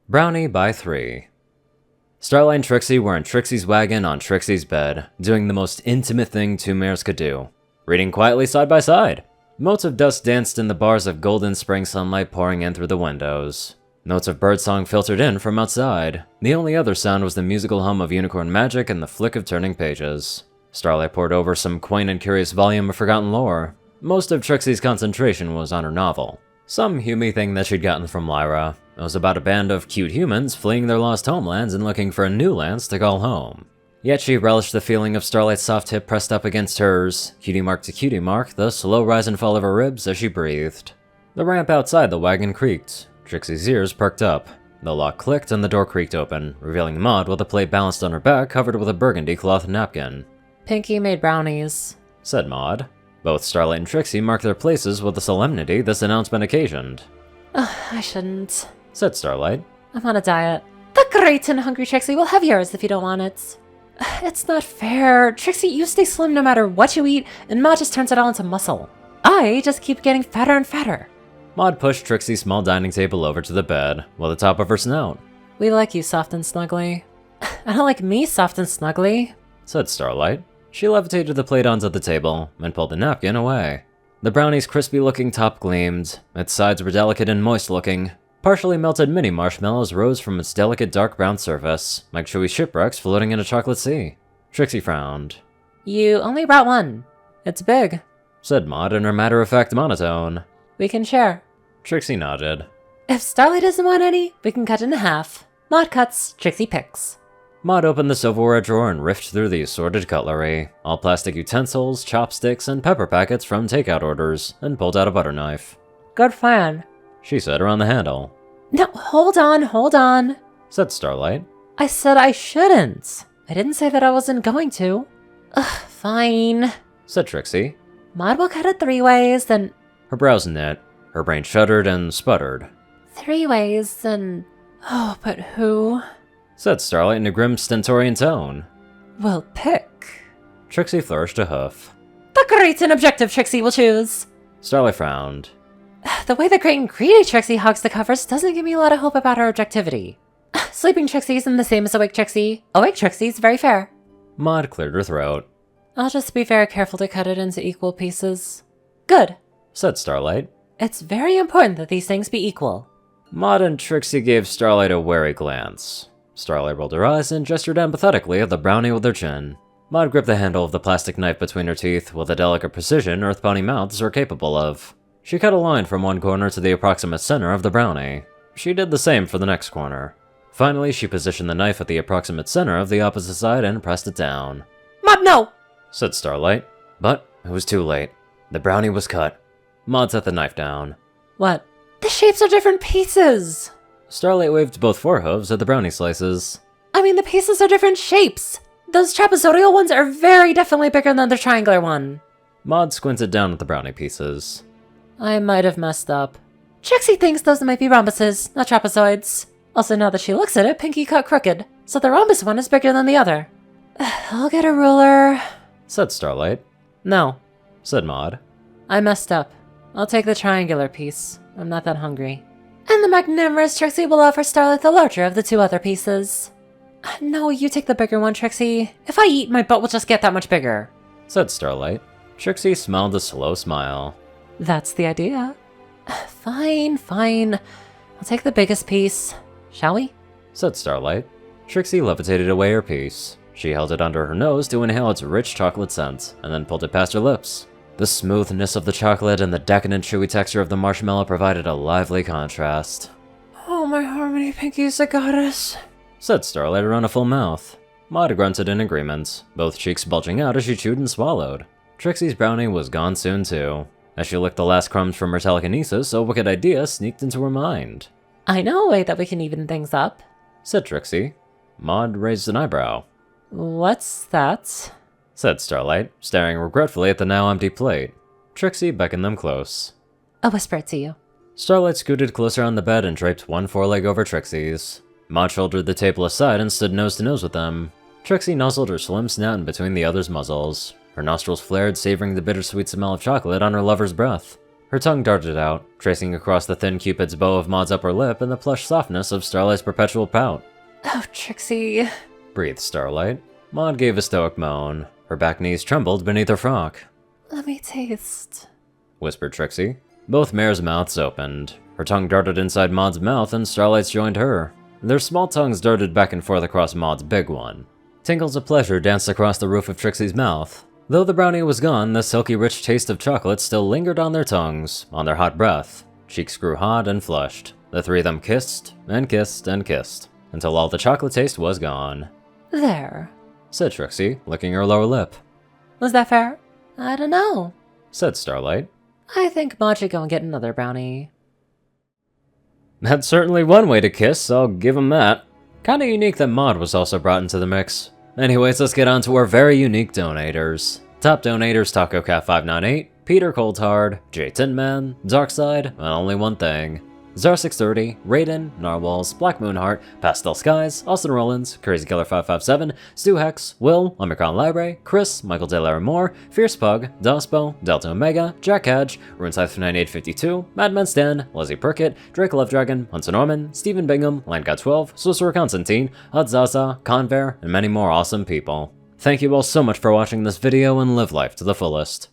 Brownie by 3. Starlight and Trixie were in Trixie's wagon on Trixie's bed, doing the most intimate thing two mares could do, reading quietly side by side. Motes of dust danced in the bars of golden spring sunlight pouring in through the windows. Notes of birdsong filtered in from outside. The only other sound was the musical hum of unicorn magic and the flick of turning pages. Starlight pored over some quaint and curious volume of forgotten lore. Most of Trixie's concentration was on her novel. Some hummy thing that she'd gotten from Lyra. It was about a band of cute humans fleeing their lost homelands and looking for a new lands to call home. Yet she relished the feeling of Starlight's soft hip pressed up against hers, cutie mark to cutie mark, the slow rise and fall of her ribs as she breathed. The ramp outside the wagon creaked. Trixie's ears perked up. The lock clicked and the door creaked open, revealing Maud with a plate balanced on her back covered with a burgundy cloth napkin. Pinky made brownies, said Maud. Both Starlight and Trixie marked their places with the solemnity this announcement occasioned. I shouldn't, said Starlight. I'm on a diet. The great and hungry Trixie will have yours if you don't want it. It's not fair. Trixie, you stay slim no matter what you eat, and Ma just turns it all into muscle. I just keep getting fatter and fatter. Maud pushed Trixie's small dining table over to the bed, with the top of her snout. We like you soft and snuggly. I don't like me soft and snuggly, said Starlight. She levitated the plate onto the table, and pulled the napkin away. The brownie's crispy-looking top gleamed. Its sides were delicate and moist-looking. Partially melted mini marshmallows rose from its delicate dark brown surface, like chewy shipwrecks floating in a chocolate sea. Trixie frowned. You only brought one. It's big, said Maud in her matter-of-fact monotone. We can share. Trixie nodded. If Starlight doesn't want any, we can cut it in half. Maud cuts, Trixie picks. Maud opened the silverware drawer and riffed through the assorted cutlery, all plastic utensils, chopsticks, and pepper packets from takeout orders, and pulled out a butter knife. Good plan, she said around the handle. No, hold on, said Starlight. I said I shouldn't. I didn't say that I wasn't going to. Ugh, fine, said Trixie. Maud will cut it 3 ways, then... Her brows knit. Her brain shuddered and sputtered. 3 ways, then... Oh, but who? said Starlight in a grim stentorian tone. Will pick. Trixie flourished a hoof. The great and objective Trixie will choose. Starlight frowned. The way the great and greedy Trixie hogs the covers doesn't give me a lot of hope about her objectivity. Sleeping Trixie isn't the same as awake Trixie. Awake Trixie is very fair. Maud cleared her throat. I'll just be very careful to cut it into equal pieces. Good, said Starlight. It's very important that these things be equal. Maud and Trixie gave Starlight a wary glance. Starlight rolled her eyes and gestured empathetically at the brownie with her chin. Maud gripped the handle of the plastic knife between her teeth with a delicate precision earthbound mouths are capable of. She cut a line from one corner to the approximate center of the brownie. She did the same for the next corner. Finally, she positioned the knife at the approximate center of the opposite side and pressed it down. Maud, no! said Starlight. But it was too late. The brownie was cut. Maud set the knife down. What? The shapes are different pieces! Starlight waved both forehooves at the brownie slices. I mean, the pieces are different shapes! Those trapezoidal ones are very definitely bigger than the triangular one. Maud squinted down at the brownie pieces. I might have messed up. Trixie thinks those might be rhombuses, not trapezoids. Also, now that she looks at it, Pinky cut crooked, so the rhombus one is bigger than the other. I'll get a ruler, said Starlight. No, said Maud. I messed up. I'll take the triangular piece. I'm not that hungry. And the magnanimous Trixie will offer Starlight the larger of the 2 other pieces. No, you take the bigger one, Trixie. If I eat, my butt will just get that much bigger, said Starlight. Trixie smiled a slow smile. That's the idea. Fine. I'll take the biggest piece. Shall we? said Starlight. Trixie levitated away her piece. She held it under her nose to inhale its rich chocolate scent, and then pulled it past her lips. The smoothness of the chocolate and the decadent chewy texture of the marshmallow provided a lively contrast. Oh, my Harmony Pinky's a goddess, said Starlight around a full mouth. Maud grunted in agreement, both cheeks bulging out as she chewed and swallowed. Trixie's brownie was gone soon too. As she licked the last crumbs from her telekinesis, a wicked idea sneaked into her mind. I know a way that we can even things up, said Trixie. Maud raised an eyebrow. What's that? said Starlight, staring regretfully at the now empty plate. Trixie beckoned them close. I'll whisper it to you. Starlight scooted closer on the bed and draped one foreleg over Trixie's. Maud shouldered the table aside and stood nose to nose with them. Trixie nuzzled her slim snout in between the other's muzzles. Her nostrils flared, savoring the bittersweet smell of chocolate on her lover's breath. Her tongue darted out, tracing across the thin cupid's bow of Maud's upper lip and the plush softness of Starlight's perpetual pout. Oh, Trixie. Breathed Starlight. Maud gave a stoic moan. Her back knees trembled beneath her frock. Let me taste. Whispered Trixie. Both mares' mouths opened. Her tongue darted inside Maud's mouth and Starlight's joined her. Their small tongues darted back and forth across Maud's big one. Tingles of pleasure danced across the roof of Trixie's mouth. Though the brownie was gone, the silky rich taste of chocolate still lingered on their tongues, on their hot breath. Cheeks grew hot and flushed. The three of them kissed, and kissed, and kissed, until all the chocolate taste was gone. There, Said Trixie, licking her lower lip. Was that fair? I don't know. Said Starlight. I think Maud should go and get another brownie. That's certainly one way to kiss, I'll give him that. Kinda unique that Maud was also brought into the mix. Anyways, let's get on to our very unique donators. Top donators: TacoCat598, Peter Coulthard, J Tinman, Darkside, and Only One Thing. Zar630, Rayden, Narwhals, Blackmoonheart, Pastel Skies, Austin Rollins, CrazyKiller557, Stu Hex, Will, Omicron Library, Chris, Michael Delaire Moore, Fierce Pug, Dospo, Delta Omega, Jack Hadge, RuneScythe9852, Madman Stan, Lizzie Perkett, Drake Lovedragon, Hunter Norman, Stephen Bingham, LandGod12, Sorcerer Constantine, Hudzaza, Conver, and many more awesome people. Thank you all so much for watching this video and live life to the fullest.